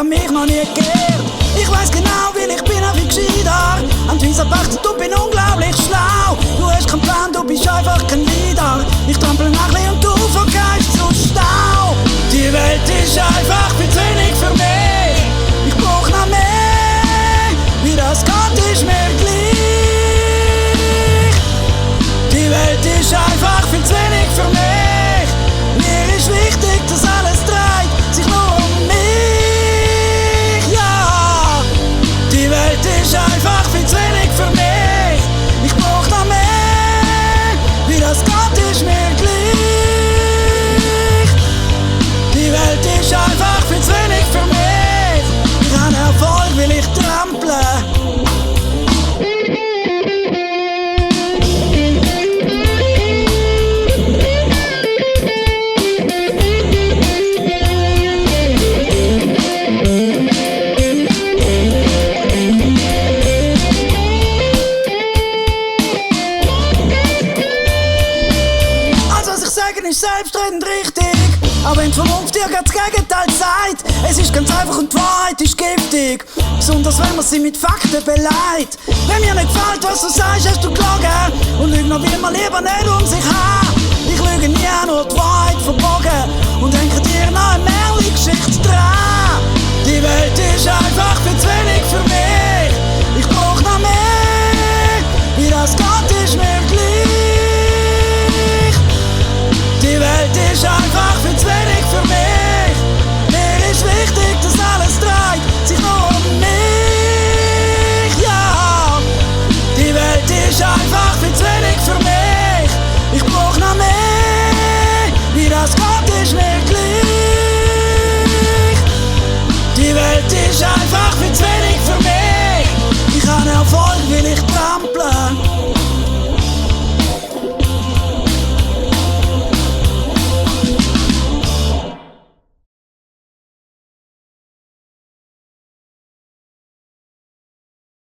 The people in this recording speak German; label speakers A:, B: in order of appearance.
A: haben mich noch nie geehrt. Ich weiss genau, weil ich bin wie gescheiter. An dieser Pacht, du bist unglaublich schlau. Du hast keinen Plan, du bist einfach kein Leader. Ich trampel nachher und du vergeist zu Stau. Die Welt ist einfach viel zu wenig für mich. Ich brauch noch mehr. Wie das geht, ist mir gleich. Die Welt ist einfach viel zu wenig für mich. Mir ist wichtig, dass alles dreht sich nur um mich. Ja, die Welt ist einfach viel zu wenig für mich. Ich brauch noch mehr. Wie das geht, ist mir gleich. Die Welt ist einfach viel zu wenig für mich. Ich habe Erfolg, will ich trampeln. Ist selbstredend richtig, aber wenn die Vernunft dir das Gegenteil sagt, es ist ganz einfach und die Wahrheit ist giftig, besonders wenn man sie mit Fakten beleidigt. Wenn mir nicht gefällt, was du sagst, hast du gelogen und Lügner will man lieber nicht um sich haben. Ich lüge nie, nur die Wahrheit verbogen und denke dir noch eine Märchen-Geschichte dran. Die Welt ist einfach